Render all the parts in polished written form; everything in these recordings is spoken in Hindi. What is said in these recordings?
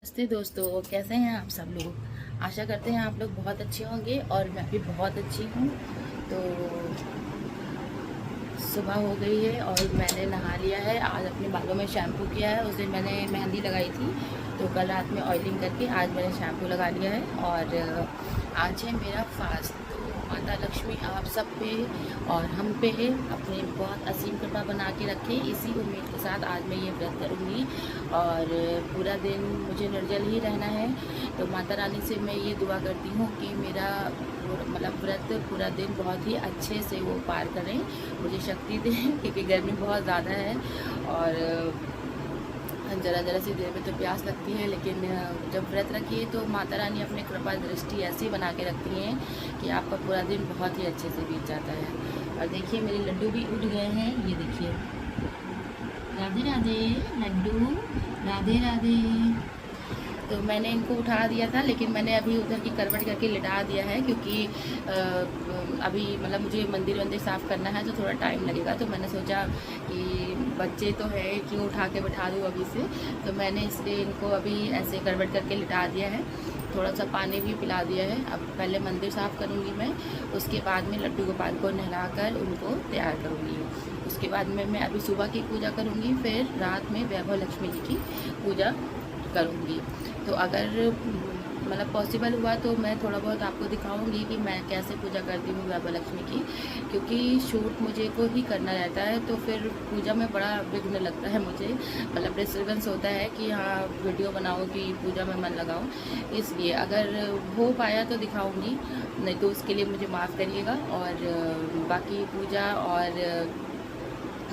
नमस्ते दोस्तों, कैसे हैं आप सब लोग। आशा करते हैं आप लोग बहुत अच्छे होंगे और मैं भी बहुत अच्छी हूँ। तो सुबह हो गई है और मैंने नहा लिया है। आज अपने बालों में शैम्पू किया है। उस दिन मैंने मेहंदी लगाई थी तो कल रात में ऑयलिंग करके आज मैंने शैम्पू लगा लिया है। और आज है मेरा फास्ट। तो माता लक्ष्मी आप सब पे और हम पे अपनी बहुत असीम कृपा बना के रखें। इसी उम्मीद के साथ आज मैं ये व्रत करूँगी और पूरा दिन मुझे निर्जल ही रहना है। तो माता रानी से मैं ये दुआ करती हूँ कि मेरा मतलब व्रत पूरा दिन बहुत ही अच्छे से वो पार करें, मुझे शक्ति दें क्योंकि गर्मी बहुत ज़्यादा है और ज़रा सी देर में तो प्यास लगती है। लेकिन जब व्रत रखिए तो माता रानी अपने कृपा दृष्टि ऐसी बना के रखती हैं कि आपका पूरा दिन बहुत ही अच्छे से बीत जाता है। और देखिए मेरे लड्डू भी उठ गए हैं, ये देखिए। राधे राधे लड्डू, राधे राधे। तो मैंने इनको उठा दिया था लेकिन मैंने अभी उधर की करवट करके लिटा दिया है क्योंकि अभी मतलब मुझे मंदिर साफ़ करना है तो थोड़ा टाइम लगेगा। तो मैंने सोचा कि बच्चे तो है, क्यों उठा के बैठा दूँ अभी से। तो मैंने इसलिए इनको अभी ऐसे करवट करके लिटा दिया है। थोड़ा सा पानी भी पिला दिया है। अब पहले मंदिर साफ़ करूँगी मैं, उसके बाद में लड्डू गोपाल को नहलाकर उनको तैयार करूँगी। उसके बाद में मैं अभी सुबह की पूजा करूँगी, फिर रात में वैभव लक्ष्मी जी की पूजा करूँगी। तो अगर मतलब पॉसिबल हुआ तो मैं थोड़ा बहुत आपको दिखाऊंगी कि मैं कैसे पूजा करती हूँ वैभव लक्ष्मी की, क्योंकि शूट मुझे को ही करना रहता है तो फिर पूजा में बड़ा विघ्न लगता है मुझे। मतलब डिस्टर्बेंस होता है कि हाँ वीडियो बनाओ कि पूजा में मन लगाओ। इसलिए अगर हो पाया तो दिखाऊंगी, नहीं तो उसके लिए मुझे माफ़ करिएगा। और बाकी पूजा और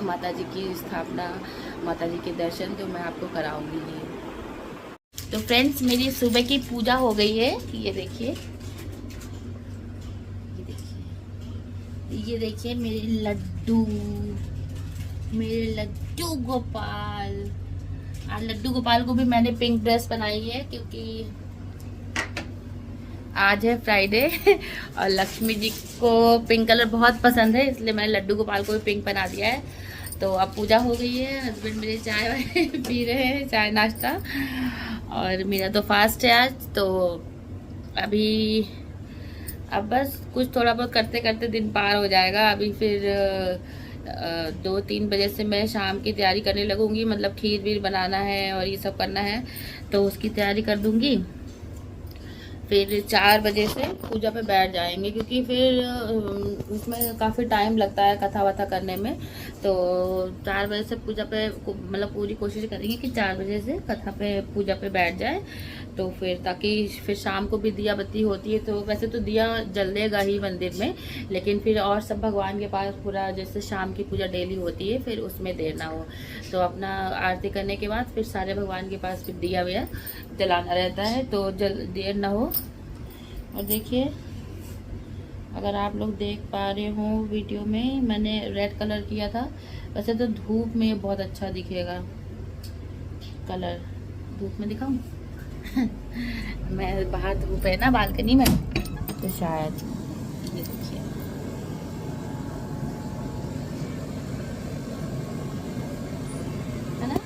माता जी की स्थापना, माता जी के दर्शन तो मैं आपको कराऊंगी ही। तो फ्रेंड्स मेरी सुबह की पूजा हो गई है। ये देखिए, ये देखिए मेरे लड्डू, मेरे लड्डू गोपाल। आज लड्डू गोपाल को भी मैंने पिंक ड्रेस बनाई है क्योंकि आज है फ्राइडे और लक्ष्मी जी को पिंक कलर बहुत पसंद है, इसलिए मैंने लड्डू गोपाल को भी पिंक बना दिया है। तो अब पूजा हो गई है, हस्बैंड मेरे चाय पी रहे हैं, चाय नाश्ता। और मेरा तो फास्ट है आज। तो अभी अब बस कुछ थोड़ा बहुत करते करते दिन पार हो जाएगा। अभी फिर 2-3 बजे से मैं शाम की तैयारी करने लगूंगी, मतलब खीर वीर बनाना है और ये सब करना है तो उसकी तैयारी कर दूंगी। फिर 4 बजे से पूजा पे बैठ जाएंगे क्योंकि फिर उसमें काफ़ी टाइम लगता है कथा वथा करने में। तो 4 बजे से पूजा पे मतलब पूरी कोशिश करेंगे कि 4 बजे से कथा पे पूजा पे बैठ जाए। तो फिर ताकि फिर शाम को भी दिया बत्ती होती है, तो वैसे तो दिया जलेगा ही मंदिर में, लेकिन फिर और सब भगवान के पास पूरा जैसे शाम की पूजा डेली होती है फिर उसमें देर ना हो। तो अपना आरती करने के बाद फिर सारे भगवान के पास फिर दिया वया जलाना रहता है तो देर ना हो। और देखिए, अगर आप लोग देख पा रहे हो वीडियो में मैंने रेड कलर किया था। वैसे तो धूप में बहुत अच्छा दिखेगा कलर, धूप में दिखाऊं मैं बाहर धूप है ना बालकनी में तो शायद ये देखिए। है ना,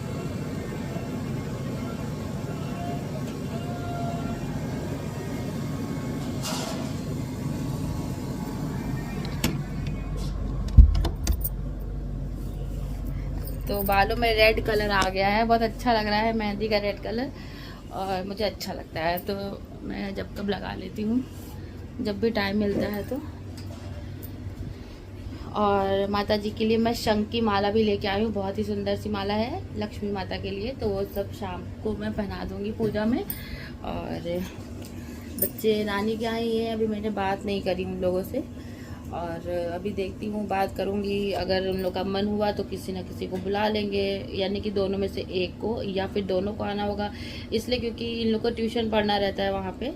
तो बालों में रेड कलर आ गया है, बहुत अच्छा लग रहा है मेहंदी का रेड कलर और मुझे अच्छा लगता है तो मैं जब कब लगा लेती हूँ जब भी टाइम मिलता है तो। और माता जी के लिए मैं शंख की माला भी लेके आई हूँ, बहुत ही सुंदर सी माला है लक्ष्मी माता के लिए, तो वो सब शाम को मैं पहना दूँगी पूजा में। और बच्चे नानी के यहाँ ही हैं, अभी मैंने बात नहीं करी उन लोगों से और अभी देखती हूँ बात करूँगी। अगर उन लोग का मन हुआ तो किसी न किसी को बुला लेंगे, यानी कि दोनों में से एक को या फिर दोनों को आना होगा, इसलिए क्योंकि इन लोग को ट्यूशन पढ़ना रहता है वहाँ पे।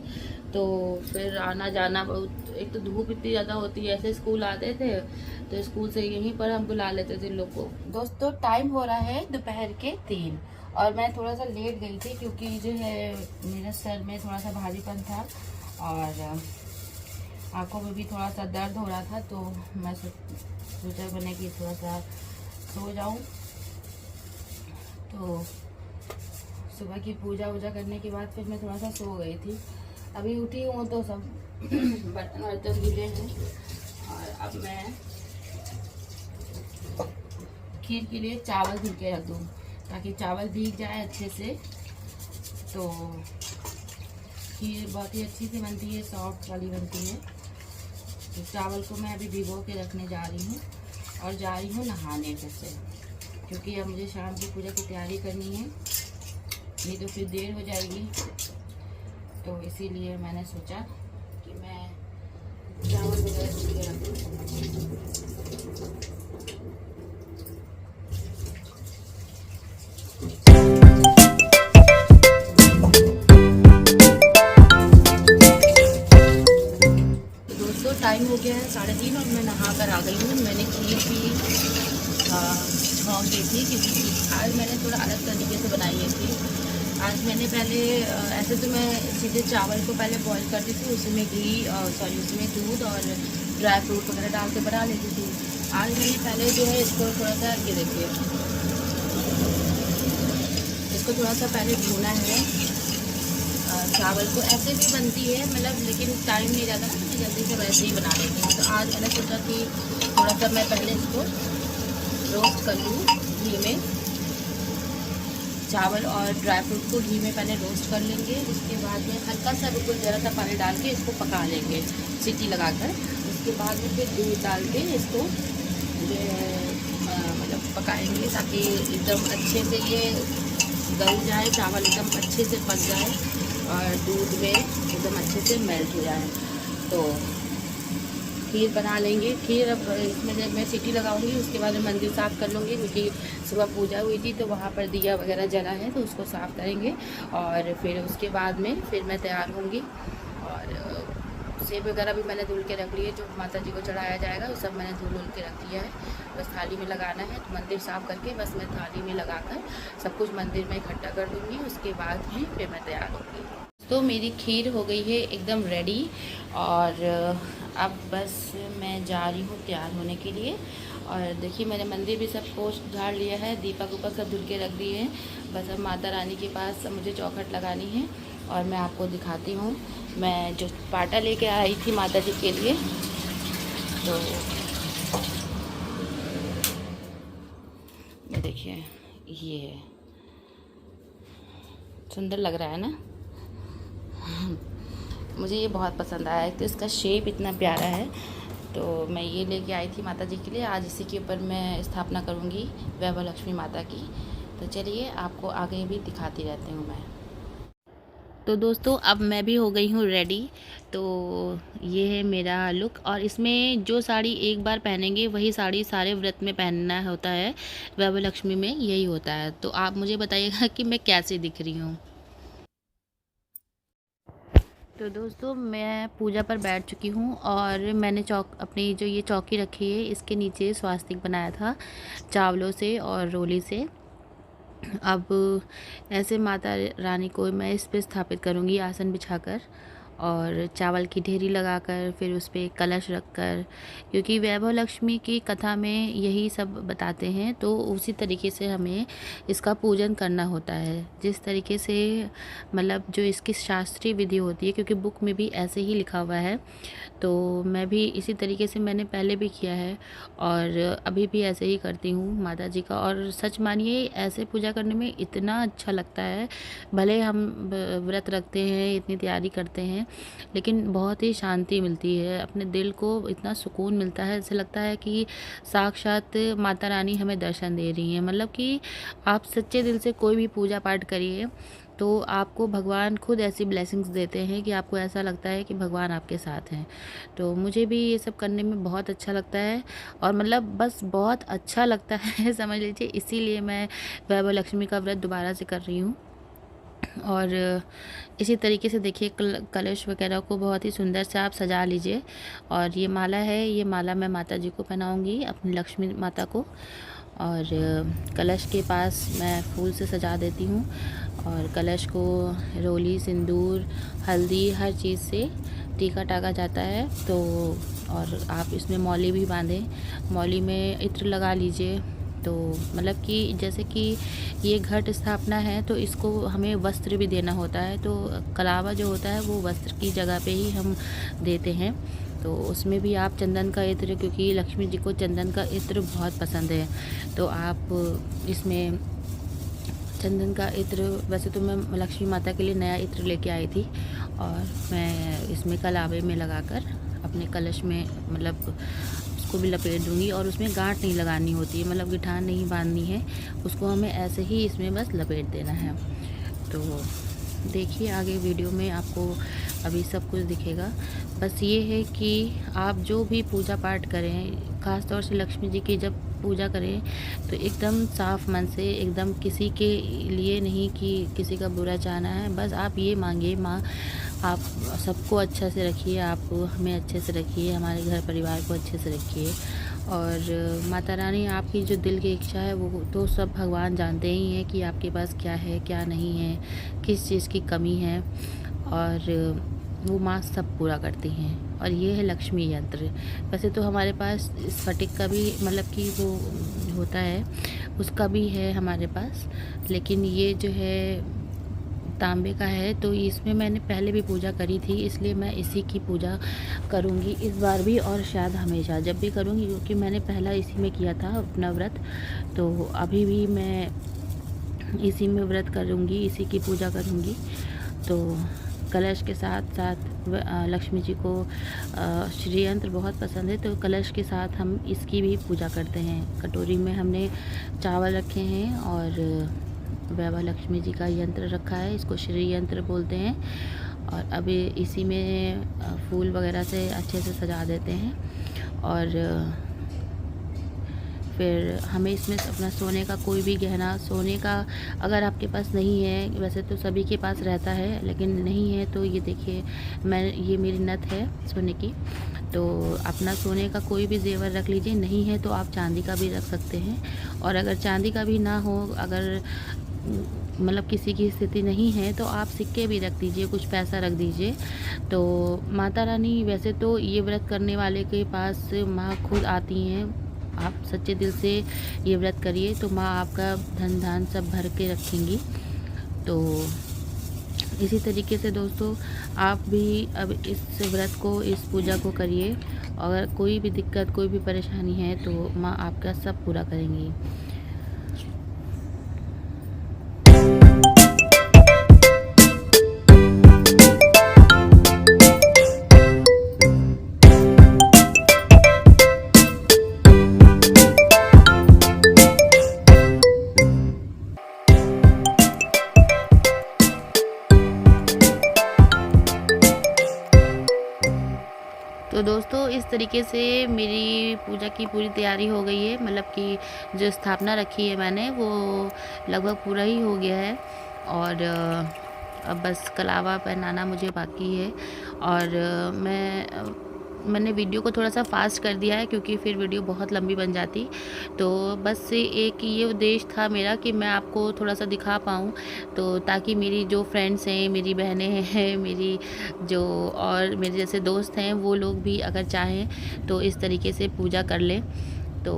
तो फिर आना जाना बहुत, एक तो धूप इतनी ज़्यादा होती है, ऐसे स्कूल आते थे तो स्कूल से यहीं पर हम बुला लेते थे इन लोग को। दोस्तों टाइम हो रहा है दोपहर के 3 और मैं थोड़ा सा लेट गई थी क्योंकि जो है मेरे सर में थोड़ा सा भारीपन था और आंखों में भी थोड़ा सा दर्द हो रहा था। तो मैं सोचा मैंने कि थोड़ा सा सो जाऊं, तो सुबह की पूजा वूजा करने के बाद फिर मैं थोड़ा सा सो गई थी। अभी उठी हूँ तो सब बर्तन वर्तन गिरे हैं। और अब मैं खीर के लिए चावल धुल के रख दूँ ताकि चावल भीग जाए अच्छे से। तो खीर बहुत ही अच्छी सी बनती है, सॉफ्ट वाली बनती है। तो चावल को मैं अभी भिगो के रखने जा रही हूँ और जा रही हूँ नहाने फिर से, क्योंकि अब मुझे शाम की पूजा की तैयारी करनी है, नहीं तो फिर देर हो जाएगी। तो इसीलिए मैंने सोचा कि मैं चावल वगैरह धुल के रख दूँ। टाइम हो गया है 3:30 और मैं नहा कर आ गई हूँ। मैंने खीर भी छौंक दी थी, क्योंकि आज मैंने थोड़ा अलग तरीके से बनाई है खीर। आज मैंने पहले ऐसे तो मैं सीधे चावल को पहले बॉईल करती थी, उसमें घी उसमें दूध और ड्राई फ्रूट वगैरह डाल के बना लेती थी। आज मैंने पहले जो है इसको थोड़ा सा ये देखिए, इसको थोड़ा सा पहले भूना है। चावल को ऐसे भी बनती है मतलब, लेकिन टाइम नहीं रहता ना, तो मैं जल्दी से वैसे ही बना लेती हूँ। तो आज मैंने सोचा कि थोड़ा सा मैं पहले इसको रोस्ट कर लूँ घी में। चावल और ड्राई फ्रूट को घी में पहले रोस्ट कर लेंगे, उसके बाद में हल्का सा बिल्कुल ज़रा सा पानी डाल के इसको पका लेंगे सीटी लगाकर। उसके बाद में फिर दूध डाल के इसको जो मतलब पकाएंगे ताकि एकदम अच्छे से ये गल जाए, चावल एकदम अच्छे से पक जाए और दूध में एकदम अच्छे से मेल्ट हो जाए। तो खीर बना लेंगे। खीर अब इसमें जब मैं सीटी लगाऊंगी उसके बाद मैं मंदिर साफ़ कर लूँगी, क्योंकि सुबह पूजा हुई थी तो वहाँ पर दिया वगैरह जला है, तो उसको साफ़ करेंगे। और फिर उसके बाद में फिर मैं तैयार होंगी। और सेब वगैरह भी मैंने धुल के रख लिए, जो माता जी को चढ़ाया जाएगा वो सब मैंने धुल के रख दिया है। बस थाली में लगाना है, तो मंदिर साफ़ करके बस मैं थाली में लगाकर सब कुछ मंदिर में इकट्ठा कर दूँगी। उसके बाद में फिर मैं तैयार होंगी। तो मेरी खीर हो गई है एकदम रेडी, और अब बस मैं जा रही हूँ तैयार होने के लिए। और देखिए मैंने मंदिर भी सब पोछ झाड़ लिया है, दीपक उपक सब धुल के रख दिए हैं। बस अब माता रानी के पास मुझे चौखट लगानी है और मैं आपको दिखाती हूँ। मैं जो पाटा लेके आई थी माता जी के लिए, तो ये देखिए, ये है, सुंदर लग रहा है ना। मुझे ये बहुत पसंद आया, तो इसका शेप इतना प्यारा है। तो मैं ये लेके आई थी माता जी के लिए। आज इसी के ऊपर मैं स्थापना करूँगी वैभव लक्ष्मी माता की। तो चलिए आपको आगे भी दिखाती रहती हूँ मैं। तो दोस्तों अब मैं भी हो गई हूँ रेडी। तो ये है मेरा लुक, और इसमें जो साड़ी एक बार पहनेंगे वही साड़ी सारे व्रत में पहनना होता है। वैभव लक्ष्मी में यही होता है। तो आप मुझे बताइएगा कि मैं कैसे दिख रही हूँ। तो दोस्तों मैं पूजा पर बैठ चुकी हूँ, और मैंने अपनी जो ये चौकी रखी है इसके नीचे स्वास्तिक बनाया था चावलों से और रोली से। अब ऐसे माता रानी को मैं इस पे स्थापित करूँगी आसन बिछाकर, और चावल की ढेरी लगाकर, फिर उस पर कलश रखकर, क्योंकि वैभव लक्ष्मी की कथा में यही सब बताते हैं। तो उसी तरीके से हमें इसका पूजन करना होता है, जिस तरीके से मतलब जो इसकी शास्त्रीय विधि होती है, क्योंकि बुक में भी ऐसे ही लिखा हुआ है। तो मैं भी इसी तरीके से मैंने पहले भी किया है और अभी भी ऐसे ही करती हूँ माता जी का। और सच मानिए ऐसे पूजा करने में इतना अच्छा लगता है, भले हम व्रत रखते हैं, इतनी तैयारी करते हैं, लेकिन बहुत ही शांति मिलती है, अपने दिल को इतना सुकून मिलता है। ऐसे लगता है कि साक्षात माता रानी हमें दर्शन दे रही हैं। मतलब कि आप सच्चे दिल से कोई भी पूजा पाठ करिए तो आपको भगवान खुद ऐसी ब्लेसिंग्स देते हैं कि आपको ऐसा लगता है कि भगवान आपके साथ हैं। तो मुझे भी ये सब करने में बहुत अच्छा लगता है, और मतलब बस बहुत अच्छा लगता है समझ लीजिए, इसीलिए मैं वैभव लक्ष्मी का व्रत दोबारा से कर रही हूँ। और इसी तरीके से देखिए कलश वगैरह को बहुत ही सुंदर से आप सजा लीजिए। और ये माला है, ये माला मैं माता जी को पहनाऊँगी, अपनी लक्ष्मी माता को। और कलश के पास मैं फूल से सजा देती हूँ, और कलश को रोली, सिंदूर, हल्दी, हर चीज़ से टीका टाका जाता है। तो और आप इसमें मौली भी बांधें, मौली में इत्र लगा लीजिए, तो मतलब कि जैसे कि ये घट स्थापना है तो इसको हमें वस्त्र भी देना होता है, तो कलावा जो होता है वो वस्त्र की जगह पे ही हम देते हैं। तो उसमें भी आप चंदन का इत्र, क्योंकि लक्ष्मी जी को चंदन का इत्र बहुत पसंद है, तो आप इसमें चंदन का इत्र, वैसे तो मैं लक्ष्मी माता के लिए नया इत्र लेके आई थी और मैं इसमें कलावे में लगाकर अपने कलश में मतलब उसको भी लपेट दूंगी। और उसमें गांठ नहीं लगानी होती है, मतलब गिठान नहीं बांधनी है, उसको हमें ऐसे ही इसमें बस लपेट देना है। तो देखिए आगे वीडियो में आपको अभी सब कुछ दिखेगा। बस ये है कि आप जो भी पूजा पाठ करें, ख़ास तौर से लक्ष्मी जी की जब पूजा करें तो एकदम साफ मन से, एकदम किसी के लिए नहीं कि किसी का बुरा चाहना है, बस आप ये मांगिए, माँ आप सबको अच्छा से रखिए, आप हमें अच्छे से रखिए, हमारे घर परिवार को अच्छे से रखिए। और माता रानी आपकी जो दिल की इच्छा है वो तो सब भगवान जानते ही हैं कि आपके पास क्या है क्या नहीं है, किस चीज़ की कमी है, और वो माँ सब पूरा करती हैं। और ये है लक्ष्मी यंत्र। वैसे तो हमारे पास स्फटिक का भी मतलब कि वो होता है, उसका भी है हमारे पास, लेकिन ये जो है तांबे का है, तो इसमें मैंने पहले भी पूजा करी थी, इसलिए मैं इसी की पूजा करूँगी इस बार भी, और शायद हमेशा जब भी करूँगी, क्योंकि मैंने पहला इसी में किया था अपना व्रत, तो अभी भी मैं इसी में व्रत करूँगी, इसी की पूजा करूँगी। तो कलश के साथ साथ लक्ष्मी जी को श्री यंत्र बहुत पसंद है, तो कलश के साथ हम इसकी भी पूजा करते हैं। कटोरी में हमने चावल रखे हैं और वैभव लक्ष्मी जी का यंत्र रखा है, इसको श्री यंत्र बोलते हैं। और अभी इसी में फूल वगैरह से अच्छे से सजा देते हैं, और फिर हमें इसमें अपना सोने का कोई भी गहना, सोने का अगर आपके पास नहीं है, वैसे तो सभी के पास रहता है, लेकिन नहीं है तो ये देखिए ये मेरी नथ है सोने की, तो अपना सोने का कोई भी जेवर रख लीजिए, नहीं है तो आप चांदी का भी रख सकते हैं। और अगर चांदी का भी ना हो, अगर मतलब किसी की स्थिति नहीं है, तो आप सिक्के भी रख दीजिए, कुछ पैसा रख दीजिए। तो माता रानी वैसे तो ये व्रत करने वाले के पास माँ खुद आती हैं, आप सच्चे दिल से ये व्रत करिए तो माँ आपका धन धान सब भर के रखेंगी। तो इसी तरीके से दोस्तों आप भी अब इस व्रत को, इस पूजा को करिए। अगर कोई भी दिक्कत, कोई भी परेशानी है तो माँ आपका सब पूरा करेंगी। तो दोस्तों इस तरीके से मेरी पूजा की पूरी तैयारी हो गई है, मतलब कि जो स्थापना रखी है मैंने वो लगभग पूरा ही हो गया है, और अब बस कलावा पहनाना मुझे बाकी है। और मैंने वीडियो को थोड़ा सा फास्ट कर दिया है क्योंकि फिर वीडियो बहुत लंबी बन जाती। तो बस एक ये उद्देश्य था मेरा कि मैं आपको थोड़ा सा दिखा पाऊँ, तो ताकि मेरी जो फ्रेंड्स हैं, मेरी बहनें हैं, मेरी जो और मेरे जैसे दोस्त हैं, वो लोग भी अगर चाहें तो इस तरीके से पूजा कर लें। तो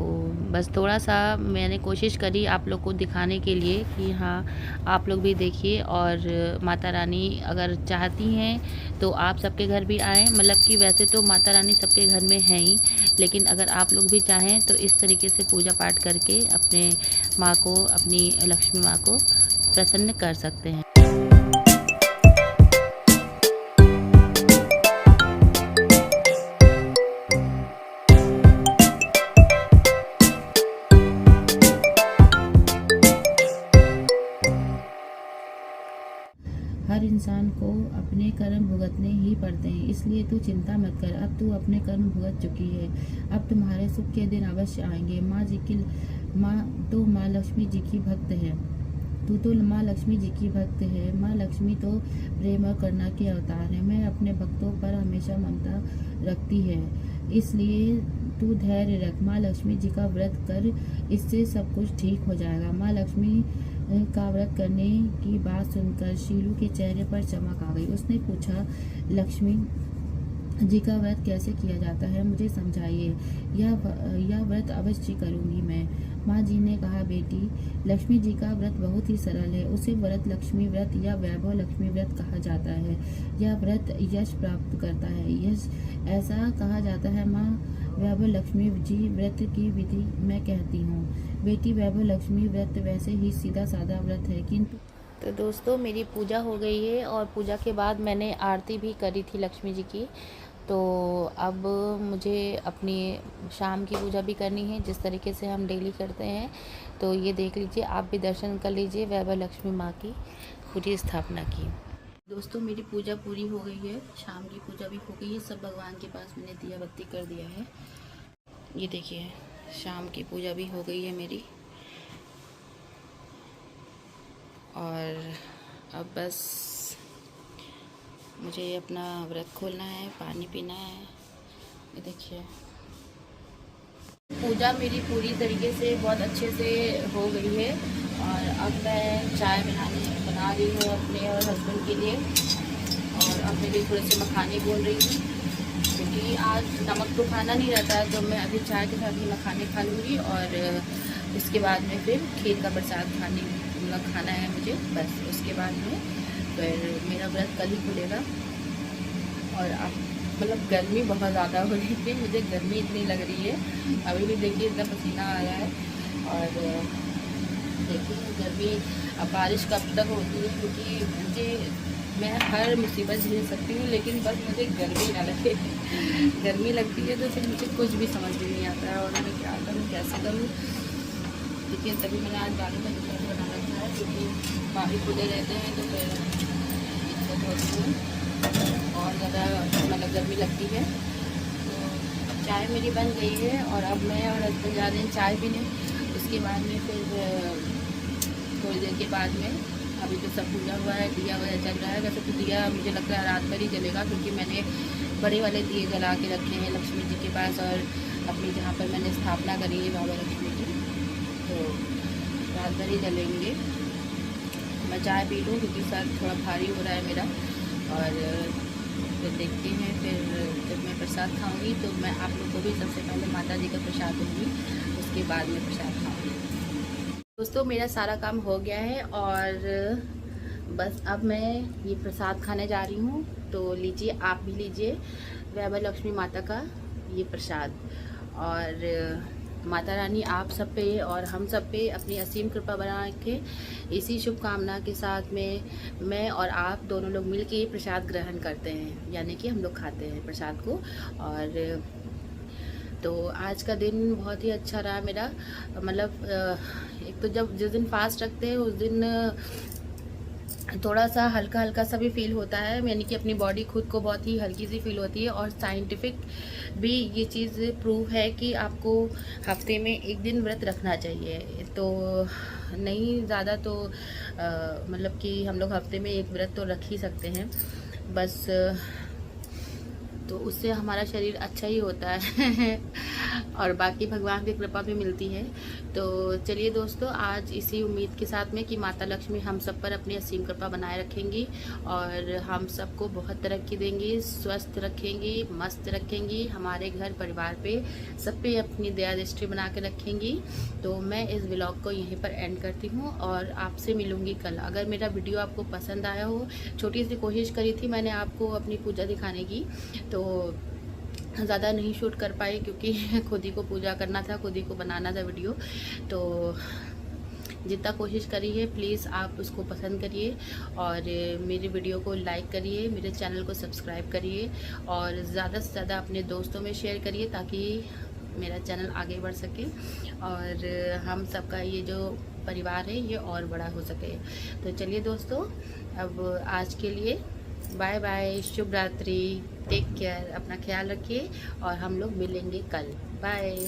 बस थोड़ा सा मैंने कोशिश करी आप लोग को दिखाने के लिए कि हाँ आप लोग भी देखिए, और माता रानी अगर चाहती हैं तो आप सबके घर भी आएँ, मतलब कि वैसे तो माता रानी सबके घर में हैं ही, लेकिन अगर आप लोग भी चाहें तो इस तरीके से पूजा पाठ करके अपने माँ को, अपनी लक्ष्मी माँ को प्रसन्न कर सकते हैं। हर इंसान को अपने कर्म भुगतने ही पड़ते हैं, इसलिए तू चिंता मत कर, अब तू अपने कर्म भुगत चुकी है, अब तुम्हारे सुख के दिन अवश्य आएंगे। माँ तो माँ लक्ष्मी जी की भक्त है, तू तो माँ लक्ष्मी जी की भक्त है। माँ लक्ष्मी तो प्रेम और करुणा के अवतार है, मैं अपने भक्तों पर हमेशा ममता रखती है, इसलिए तू धैर्य रख। माँ लक्ष्मी जी का व्रत कर, इससे सब कुछ ठीक हो जाएगा। माँ लक्ष्मी का व्रत करने की बात सुनकर शीलू के चेहरे पर चमक आ गई। उसने पूछा, लक्ष्मी जी का व्रत कैसे किया जाता है, मुझे समझाइए। यह व्रत अवश्य करूंगी मैं। माँ जी ने कहा, बेटी, लक्ष्मी जी का व्रत बहुत ही सरल है। उसे व्रत लक्ष्मी व्रत या वैभव लक्ष्मी व्रत कहा जाता है। यह व्रत यश प्राप्त करता है। यश ऐसा कहा जाता है। माँ, वैभव लक्ष्मी जी व्रत की विधि मैं कहती हूँ। बेटी, वैभव लक्ष्मी व्रत वैसे ही सीधा साधा व्रत है, किंतु तो दोस्तों, मेरी पूजा हो गई है और पूजा के बाद मैंने आरती भी करी थी लक्ष्मी जी की। तो अब मुझे अपनी शाम की पूजा भी करनी है, जिस तरीके से हम डेली करते हैं। तो ये देख लीजिए, आप भी दर्शन कर लीजिए वैभव लक्ष्मी माँ की पूरी स्थापना की। दोस्तों, मेरी पूजा पूरी हो गई है, शाम की पूजा भी हो गई है। सब भगवान के पास मैंने दिया बत्ती कर दिया है। ये देखिए, शाम की पूजा भी हो गई है मेरी। और अब बस मुझे अपना व्रत खोलना है, पानी पीना है। ये देखिए, पूजा मेरी पूरी तरीके से बहुत अच्छे से हो गई है। और अब मैं चाय बना रही हूँ अपने और हस्बैंड के लिए। और अब मेरे थोड़े से मखाने भून रही हूँ, क्योंकि आज नमक तो खाना नहीं रहता है। तो मैं अभी चाय के साथ ही मखाने खा लूँगी और इसके बाद में फिर खीर का प्रसाद खाना है मुझे। बस उसके बाद में फिर मेरा व्रत कल ही खुलेगा। और अब मतलब गर्मी बहुत ज़्यादा हो रही थी, मुझे गर्मी इतनी लग रही है। अभी भी देखिए, इतना पसीना आ रहा है। और देखिए गर्मी, अब बारिश कब तक होती है, क्योंकि मैं हर मुसीबत झेल सकती हूँ, लेकिन बस मुझे गर्मी ना लगे। गर्मी लगती है तो फिर मुझे कुछ भी समझ में नहीं आता है, और मैं क्या करूँ, कैसे करूँ। देखिए, तभी मैंने आज बालू का जूस बना रखा है, क्योंकि बाहर खुले रहते हैं तो फिर दिक्कत होती है और ज़्यादा मतलब गर्मी लगती है। तो चाय मेरी बन गई है और अब मैं और हस्बैंड जा रहे हैं चाय पीने। उसके बाद में फिर थोड़ी देर के बाद में, अभी तो सब पूजा हुआ है, दिया वगैरह चल रहा है। वैसे तो दिया मुझे लगता है रात भर ही जलेगा, क्योंकि मैंने बड़े वाले दिए जला के रखे हैं लक्ष्मी जी के पास और अपनी जहाँ पर मैंने स्थापना करी है बाबा लक्ष्मी की, तो रात भर ही जलेंगे। मैं चाय पी लूँ, क्योंकि सर थोड़ा भारी हो रहा है मेरा। और फिर देखते हैं, फिर जब मैं प्रसाद खाऊंगी तो मैं आप लोग को भी सबसे पहले माता जी का प्रसाद दूँगी, उसके बाद में प्रसाद खाऊंगी। दोस्तों, मेरा सारा काम हो गया है और बस अब मैं ये प्रसाद खाने जा रही हूँ। तो लीजिए, आप भी लीजिए वैभव लक्ष्मी माता का ये प्रसाद। और माता रानी आप सब पे और हम सब पे अपनी असीम कृपा बना रखे। इसी शुभकामना के साथ में मैं और आप दोनों लोग मिल के ये प्रसाद ग्रहण करते हैं, यानी कि हम लोग खाते हैं प्रसाद को। और तो आज का दिन बहुत ही अच्छा रहा मेरा। मतलब एक तो जिस दिन फास्ट रखते हैं उस दिन थोड़ा सा हल्का हल्का सा भी फील होता है, यानी कि अपनी बॉडी खुद को बहुत ही हल्की सी फील होती है। और साइंटिफिक भी ये चीज़ प्रूव है कि आपको हफ्ते में एक दिन व्रत रखना चाहिए। तो नहीं ज़्यादा तो मतलब कि हम लोग हफ्ते में एक व्रत तो रख ही सकते हैं बस। तो उससे हमारा शरीर अच्छा ही होता है और बाकी भगवान की कृपा भी मिलती है। तो चलिए दोस्तों, आज इसी उम्मीद के साथ में कि माता लक्ष्मी हम सब पर अपनी असीम कृपा बनाए रखेंगी और हम सबको बहुत तरक्की देंगी, स्वस्थ रखेंगी, मस्त रखेंगी, हमारे घर परिवार पे सब पे अपनी दया दृष्टि बना के रखेंगी। तो मैं इस व्लॉग को यहीं पर एंड करती हूँ और आपसे मिलूँगी कल। अगर मेरा वीडियो आपको पसंद आया हो, छोटी सी कोशिश करी थी मैंने आपको अपनी पूजा दिखाने की, तो ज़्यादा नहीं शूट कर पाई, क्योंकि खुद ही को पूजा करना था, खुद ही को बनाना था वीडियो। तो जितना कोशिश करी है, प्लीज़ आप उसको पसंद करिए और मेरे वीडियो को लाइक करिए, मेरे चैनल को सब्सक्राइब करिए और ज़्यादा से ज़्यादा अपने दोस्तों में शेयर करिए, ताकि मेरा चैनल आगे बढ़ सके और हम सबका ये जो परिवार है ये और बड़ा हो सके। तो चलिए दोस्तों, अब आज के लिए बाय बाय, शुभ रात्रि, टेक केयर, अपना ख्याल रखिए और हम लोग मिलेंगे कल। बाय।